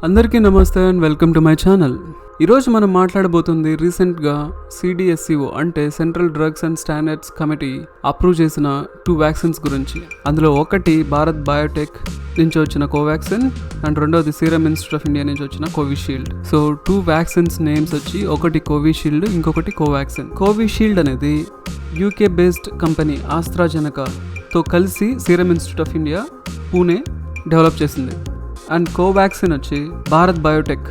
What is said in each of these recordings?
అందరికీ నమస్తే and welcome to my channel. ఈరోజు మనం మాట్లాడబోతుంది రీసెంట్గా CDSCO అంటే central drugs and standards committee approve చేసిన 2 వ్యాక్సిన్స్ గురించి. అందులో ఒకటి భారత్ బయోటెక్ నుంచి వచ్చిన కోవాక్సిన్ అండ్ రెండోది సీరం ఇన్స్టిట్యూట్ ఆఫ్ ఇండియా నుంచి వచ్చిన కోవిషీల్డ్. సో 2 వ్యాక్సిన్స్ నేమ్స్ వచ్చి ఒకటి కోవిషీల్డ్, ఇంకొకటి కోవాక్సిన్. కోవిషీల్డ్ అనేది UK బేస్డ్ కంపెనీ ఆస్ట్రాజెనకాతో కలిసి serum institute of India Pune develop చేసింది. అండ్ కోవాక్సిన్ వచ్చి భారత్ బయోటెక్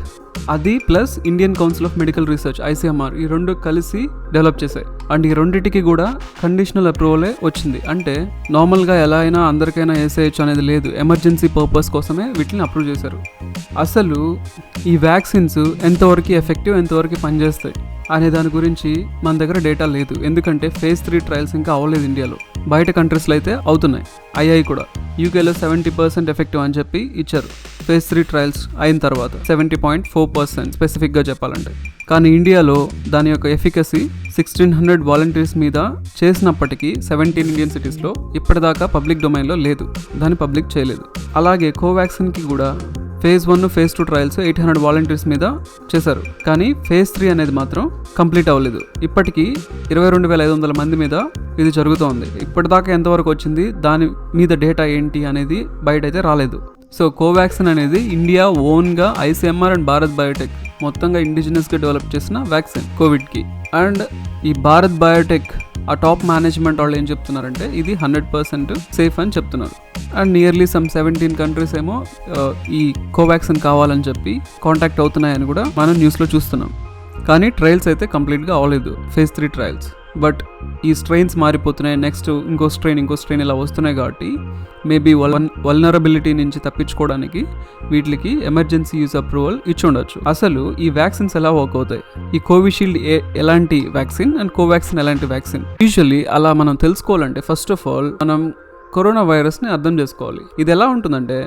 అది plus Indian council of medical research ICMR ఈ రెండు కలిసి డెవలప్ చేశాయి. అండ్ ఈ రెండింటికి కూడా కండిషనల్ అప్రూవలే వచ్చింది. అంటే నార్మల్గా ఎలా అయినా అందరికైనా వేసేయచ్చు అనేది లేదు, ఎమర్జెన్సీ పర్పస్ కోసమే వీటిని అప్రూవ్ చేశారు. అసలు ఈ వ్యాక్సిన్స్ ఎంతవరకు ఎఫెక్టివ్, ఎంతవరకు పనిచేస్తాయి అనే దాని గురించి మన దగ్గర డేటా లేదు. ఎందుకంటే phase 3 ట్రయల్స్ ఇంకా అవ్వలేదు ఇండియాలో. బయట కంట్రీస్లో అయితే అవుతున్నాయి, అయ్యాయి కూడా. యూకేలో 70% ఎఫెక్టివ్ అని చెప్పి ఇచ్చారు phase 3 ట్రయల్స్ అయిన తర్వాత, 70.4% స్పెసిఫిక్గా చెప్పాలంటే. కానీ ఇండియాలో దాని యొక్క ఎఫికసీ 1600 వాలంటీర్స్ మీద చేసినప్పటికీ 17 ఇండియన్ సిటీస్లో ఇప్పటిదాకా పబ్లిక్ డొమైన్లో లేదు, దాన్ని పబ్లిక్ చేయలేదు. అలాగే కోవాక్సిన్కి కూడా phase 1, phase 2 ట్రయల్స్ 800 వాలంటీర్స్ మీద చేశారు. కానీ phase 3 అనేది మాత్రం కంప్లీట్ అవ్వలేదు. ఇప్పటికీ 22,500 మంది మీద ఇది జరుగుతోంది. ఇప్పటిదాకా ఎంతవరకు వచ్చింది, దాని మీద డేటా ఏంటి అనేది బయట అయితే రాలేదు. సో కోవాక్సిన్ అనేది ఇండియా ఓన్గా ICMR అండ్ భారత్ బయోటెక్ మొత్తంగా ఇండిజినస్గా డెవలప్ చేసిన వ్యాక్సిన్ కోవిడ్కి. అండ్ ఈ భారత్ బయోటెక్ ఆ టాప్ మేనేజ్మెంట్ వాళ్ళు ఏం చెప్తున్నారంటే ఇది 100% సేఫ్ అని చెప్తున్నారు. అండ్ నియర్లీ 17 కంట్రీస్ ఏమో ఈ కోవాక్సిన్ కావాలని చెప్పి కాంటాక్ట్ అవుతున్నాయని కూడా మనం న్యూస్లో చూస్తున్నాం. కానీ ట్రయల్స్ అయితే కంప్లీట్గా అవ్వలేదు, phase 3 ట్రయల్స్. బట్ ఈ స్ట్రెయిన్స్ మారిపోతున్నాయి, నెక్స్ట్ ఇంకో స్ట్రెయిన్ ఇలా వస్తున్నాయి కాబట్టి మేబీ వల్నరబిలిటీ నుంచి తప్పించుకోవడానికి వీటికి ఎమర్జెన్సీ యూజ్ అప్రూవల్ ఇచ్చి ఉండొచ్చు. అసలు ఈ వ్యాక్సిన్స్ ఎలా వర్క్ అవుతాయి, ఈ కోవిషీల్డ్ ఎలాంటి వ్యాక్సిన్ అండ్ కోవాక్సిన్ ఎలాంటి వ్యాక్సిన్, యూజువల్లీ అలా మనం తెలుసుకోవాలంటే ఫస్ట్ ఆఫ్ ఆల్ మనం కరోనా వైరస్ని అర్థం చేసుకోవాలి. ఇది ఎలా ఉంటుందంటే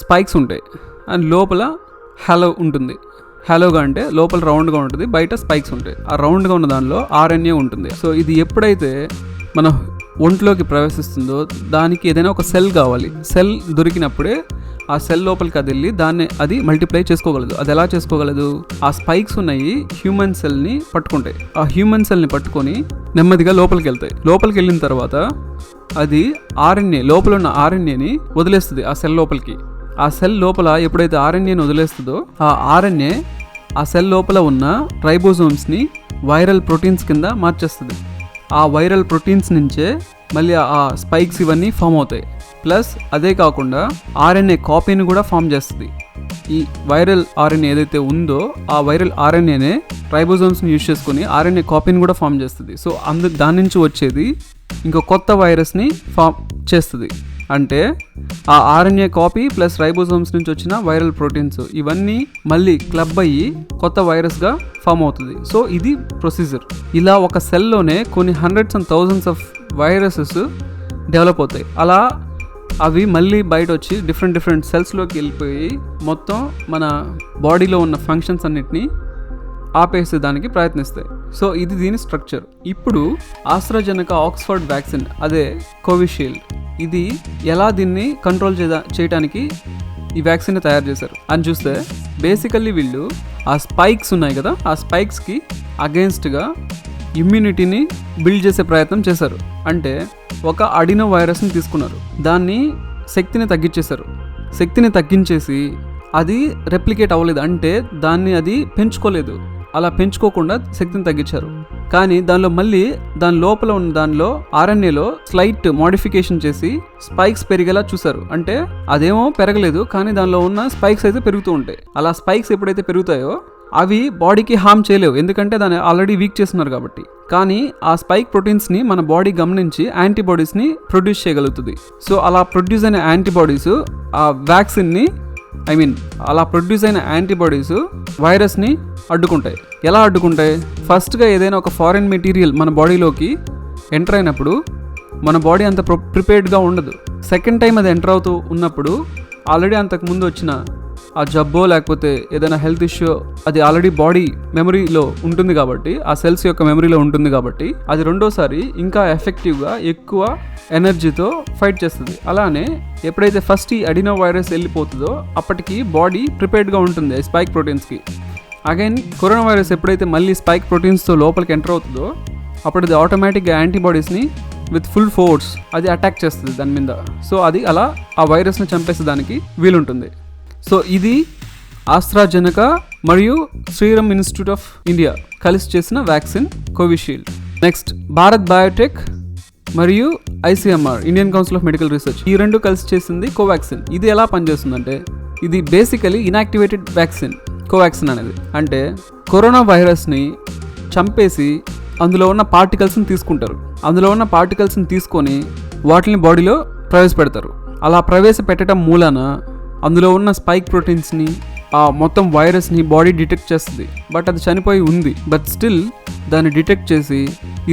స్పైక్స్ ఉంటాయి అండ్ లోపల హాలో ఉంటుంది. హాలోగా అంటే లోపల రౌండ్గా ఉంటుంది, బయట స్పైక్స్ ఉంటాయి. ఆ రౌండ్గా ఉన్న దానిలో RNA ఉంటుంది. సో ఇది ఎప్పుడైతే మన ఒంట్లోకి ప్రవేశిస్తుందో దానికి ఏదైనా ఒక సెల్ కావాలి. సెల్ దొరికినప్పుడే ఆ సెల్ లోపలికి అది వెళ్ళి అది మల్టిప్లై చేసుకోగలదు. అది ఎలా చేసుకోగలదు, ఆ స్పైక్స్ ఉన్నాయి హ్యూమన్ సెల్ని పట్టుకుంటాయి. ఆ హ్యూమన్ సెల్ని పట్టుకొని నెమ్మదిగా లోపలికి వెళ్తాయి. లోపలికి వెళ్ళిన తర్వాత అది RNA లోపల ఉన్న RNAని వదిలేస్తుంది ఆ సెల్ లోపలికి. ఆ సెల్ లోపల ఎప్పుడైతే RNAని వదిలేస్తుందో ఆ RNA ఆ సెల్ లోపల ఉన్న రైబోజోమ్స్ని వైరల్ ప్రోటీన్స్ కింద మార్చేస్తుంది. ఆ వైరల్ ప్రోటీన్స్ నుంచే మళ్ళీ ఆ స్పైక్స్ ఇవన్నీ ఫామ్ అవుతాయి. ప్లస్ అదే కాకుండా RNA కాపీని కూడా ఫామ్ చేస్తుంది. ఈ వైరల్ RNA ఏదైతే ఉందో ఆ వైరల్ RNAనే రైబోజోమ్స్ని యూజ్ చేసుకుని RNA కాపీని కూడా ఫామ్ చేస్తుంది. సో దాని నుంచి వచ్చేది ఇంకో కొత్త వైరస్ని ఫామ్ చేస్తుంది. అంటే ఆ RNA కాపీ ప్లస్ రైబోజోమ్స్ నుంచి వచ్చిన వైరల్ ప్రోటీన్స్ ఇవన్నీ మళ్ళీ క్లబ్ అయ్యి కొత్త వైరస్గా ఫామ్ అవుతుంది. సో ఇది ప్రొసీజర్. ఇలా ఒక సెల్లోనే కొన్ని hundreds and thousands of viruses develop అవుతాయి. అలా అవి మళ్ళీ బయట వచ్చి డిఫరెంట్ సెల్స్లోకి వెళ్ళిపోయి మొత్తం మన బాడీలో ఉన్న ఫంక్షన్స్ అన్నిటినీ ఆపేసేదానికి ప్రయత్నిస్తాయి. సో ఇది దీని స్ట్రక్చర్. ఇప్పుడు ఆస్ట్రాజెనకా ఆక్స్ఫర్డ్ వ్యాక్సిన్ అదే కోవిషీల్డ్, ఇది ఎలా దీన్ని కంట్రోల్ చేయడానికి ఈ వ్యాక్సిన్ తయారు చేశారు అని చూస్తే బేసికల్లీ వీళ్ళు ఆ స్పైక్స్ ఉన్నాయి కదా, ఆ స్పైక్స్కి అగెన్స్ట్గా ఇమ్యూనిటీని బిల్డ్ చేసే ప్రయత్నం చేశారు. అంటే ఒక అడినో వైరస్ని తీసుకున్నారు, దాన్ని శక్తిని తగ్గించేశారు. శక్తిని తగ్గించేసి అది రెప్లికేట్ అవ్వలేదు, అంటే దాన్ని అది పెంచుకోలేదు. అలా పెంచుకోకుండా శక్తిని తగ్గించారు. కానీ దానిలో మళ్ళీ దాని లోపల ఉన్న దానిలో RNAలో స్లైట్ మోడిఫికేషన్ చేసి స్పైక్స్ పెరిగేలా చూసారు. అంటే అదేమో పెరగలేదు, కానీ దానిలో ఉన్న స్పైక్స్ అయితే పెరుగుతూ ఉంటాయి. అలా స్పైక్స్ ఎప్పుడైతే పెరుగుతాయో అవి బాడీకి హార్మ్ చేయలేవు, ఎందుకంటే దాన్ని ఆల్రెడీ వీక్ చేస్తున్నారు కాబట్టి. కానీ ఆ స్పైక్ ప్రోటీన్స్ని మన బాడీ గమనించి యాంటీబాడీస్ని ప్రొడ్యూస్ చేయగలుగుతుంది. సో అలా ప్రొడ్యూస్ అయిన యాంటీబాడీస్ ఆ వ్యాక్సిన్ని అలా ప్రొడ్యూస్ అయిన యాంటీబాడీస్ వైరస్ని అడ్డుకుంటాయి. ఎలా అడ్డుకుంటాయి, ఫస్ట్గా ఏదైనా ఒక ఫారిన్ మెటీరియల్ మన బాడీలోకి ఎంటర్ అయినప్పుడు మన బాడీ అంత ప్రిపేర్డ్గా ఉండదు. సెకండ్ టైం అది ఎంటర్ అవుతూ ఉన్నప్పుడు ఆల్రెడీ అంతకుముందు వచ్చిన ఆ జబ్బో లేకపోతే ఏదైనా హెల్త్ ఇష్యూ అది ఆల్రెడీ బాడీ మెమరీలో ఉంటుంది కాబట్టి, ఆ సెల్స్ యొక్క మెమరీలో ఉంటుంది కాబట్టి అది రెండోసారి ఇంకా ఎఫెక్టివ్గా ఎక్కువ ఎనర్జీతో ఫైట్ చేస్తుంది. అలానే ఎప్పుడైతే ఫస్ట్ ఈ అడినో వైరస్ వెళ్ళిపోతుందో అప్పటికి బాడీ ప్రిపేర్డ్గా ఉంటుంది స్పైక్ ప్రోటీన్స్కి. అగైన్ కరోనా వైరస్ ఎప్పుడైతే మళ్ళీ స్పైక్ ప్రోటీన్స్తో లోపలికి ఎంటర్ అవుతుందో అప్పుడు అది ఆటోమేటిక్గా యాంటీబాడీస్ని విత్ ఫుల్ ఫోర్స్ అది అటాక్ చేస్తుంది దాని మీద. సో అది అలా ఆ వైరస్ని చంపేసేదానికి వీలుంటుంది. సో ఇది ఆస్ట్రాజెనెకా మరియు సీరం ఇన్స్టిట్యూట్ ఆఫ్ ఇండియా కలిసి చేసిన vaccine Covishield. Next Bharat Biotech మరియు ICMR Indian council of medical research ఈ రెండు కలిసి చేసింది కోవాక్సిన్. ఇది ఎలా పనిచేస్తుందంటే ఇది బేసికలీ ఇనాక్టివేటెడ్ వ్యాక్సిన్. కోవాక్సిన్ అనేది అంటే కరోనా వైరస్ని చంపేసి అందులో ఉన్న పార్టికల్స్ని తీసుకుంటారు. అందులో ఉన్న పార్టికల్స్ని తీసుకొని వాటిని బాడీలో ప్రవేశపెడతారు. అలా ప్రవేశపెట్టడం మూలాన అందులో ఉన్న స్పైక్ ప్రోటీన్స్ని ఆ మొత్తం వైరస్ని బాడీ డిటెక్ట్ చేస్తుంది. బట్ అది చనిపోయి ఉంది, బట్ స్టిల్ దాన్ని డిటెక్ట్ చేసి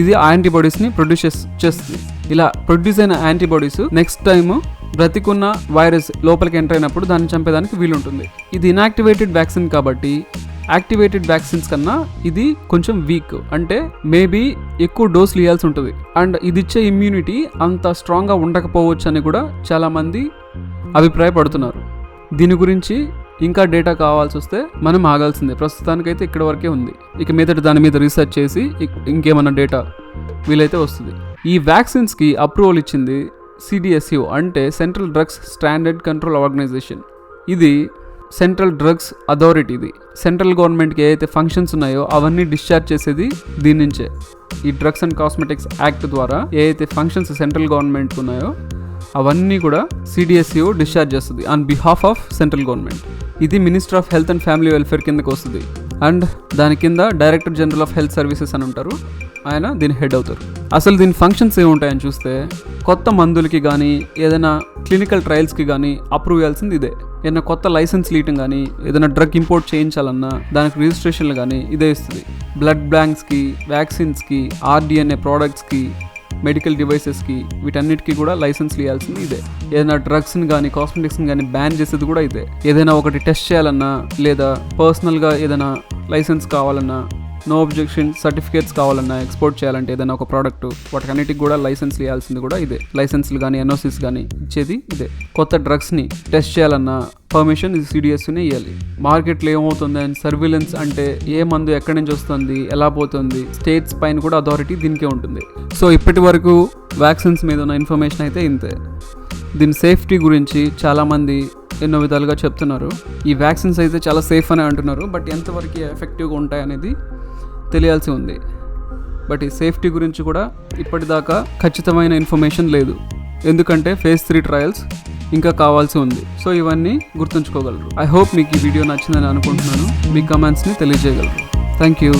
ఇది యాంటీబాడీస్ని ప్రొడ్యూస్ చేస్తుంది. ఇలా ప్రొడ్యూస్ అయిన యాంటీబాడీస్ నెక్స్ట్ టైము బ్రతికున్న వైరస్ లోపలికి ఎంటర్ అయినప్పుడు దాన్ని చంపేదానికి వీలుంటుంది. ఇది ఇన్యాక్టివేటెడ్ వ్యాక్సిన్ కాబట్టి యాక్టివేటెడ్ వ్యాక్సిన్స్ కన్నా ఇది కొంచెం వీక్, అంటే మేబీ ఎక్కువ డోసులు ఇవ్వాల్సి ఉంటుంది. అండ్ ఇది ఇచ్చే ఇమ్యూనిటీ అంత స్ట్రాంగ్గా ఉండకపోవచ్చు అని కూడా చాలామంది అభిప్రాయపడుతున్నారు. దీని గురించి ఇంకా డేటా కావాల్సి వస్తే మనం ఆగాల్సిందే. ప్రస్తుతానికైతే ఇక్కడ వరకే ఉంది. ఇక మీదట దాని మీద రీసెర్చ్ చేసి ఇంకేమన్నా డేటా వీలైతే వస్తుంది. ఈ వ్యాక్సిన్స్కి అప్రూవల్ ఇచ్చింది CDSCO అంటే central drugs standard control organisation. ఇది సెంట్రల్ డ్రగ్స్ అథారిటీ. ఇది సెంట్రల్ గవర్నమెంట్కి ఏదైతే ఫంక్షన్స్ ఉన్నాయో అవన్నీ డిశ్చార్జ్ చేసేది దీని నుంచే. ఈ డ్రగ్స్ అండ్ కాస్మెటిక్స్ యాక్ట్ ద్వారా ఏదైతే ఫంక్షన్స్ సెంట్రల్ గవర్నమెంట్కి ఉన్నాయో అవన్నీ కూడా CDSCO డిశ్చార్జ్ చేస్తుంది on behalf of central government. ఇది minister of health and family welfare కిందకి వస్తుంది. అండ్ దాని కింద director general of health services అని ఉంటారు, ఆయన దీని హెడ్ అవుతారు. అసలు దీని ఫంక్షన్స్ ఏముంటాయని చూస్తే కొత్త మందులకి కానీ ఏదైనా క్లినికల్ ట్రయల్స్కి కానీ అప్రూవ్ చేయాల్సింది ఇదే. ఏదైనా కొత్త లైసెన్స్ లీయటం కానీ ఏదైనా డ్రగ్ ఇంపోర్ట్ చేయించాలన్నా దానికి రిజిస్ట్రేషన్లు కానీ ఇదే ఇస్తుంది. బ్లడ్ బ్యాంక్స్కి, వ్యాక్సిన్స్కి, RDNA ప్రోడక్ట్స్కి, మెడికల్ డివైసెస్కి వీటన్నిటికీ కూడా లైసెన్స్లు ఇవ్వాల్సింది ఇదే. ఏదైనా డ్రగ్స్ని కానీ కాస్మెటిక్స్ని కానీ బ్యాన్ చేసేది కూడా ఇదే. ఏదైనా ఒకటి టెస్ట్ చేయాలన్నా లేదా పర్సనల్గా ఏదైనా లైసెన్స్ కావాలన్నా, నో అబ్జెక్షన్ సర్టిఫికేట్స్ కావాలన్నా, ఎక్స్పోర్ట్ చేయాలంటే ఏదైనా ఒక ప్రోడక్ట్ వాటికన్నిటికి కూడా లైసెన్స్లు ఇవ్వాల్సింది కూడా ఇదే. లైసెన్స్లు కానీ NOCs కానీ ఇచ్చేది ఇదే. కొత్త డ్రగ్స్ని టెస్ట్ చేయాలన్నా పర్మిషన్ ఇది CDSCOనే ఇవ్వాలి. మార్కెట్లో ఏమవుతుంది అండ్ సర్విలెన్స్ అంటే ఏ మందు ఎక్కడి నుంచి వస్తుంది, ఎలా పోతుంది, స్టేట్స్ పైన కూడా అథారిటీ దీనికే ఉంటుంది. సో ఇప్పటి వరకు వ్యాక్సిన్స్ మీద ఉన్న ఇన్ఫర్మేషన్ అయితే ఇంతే. దీని సేఫ్టీ గురించి చాలామంది ఎన్నో విధాలుగా చెప్తున్నారు. ఈ వ్యాక్సిన్స్ అయితే చాలా సేఫ్ అని అంటున్నారు, బట్ ఎంతవరకు ఎఫెక్టివ్గా ఉంటాయనేది తెలియాల్సి ఉంది. బట్ ఈ సేఫ్టీ గురించి కూడా ఇప్పటిదాకా ఖచ్చితమైన ఇన్ఫర్మేషన్ లేదు, ఎందుకంటే phase 3 ట్రయల్స్ ఇంకా కావాల్సి ఉంది. సో ఇవన్నీ గుర్తుంచుకోగలరు. ఐ హోప్ మీకు ఈ వీడియో నచ్చిందని అనుకుంటున్నాను. మీ కమెంట్స్ని తెలియజేయగలరు. Thank you.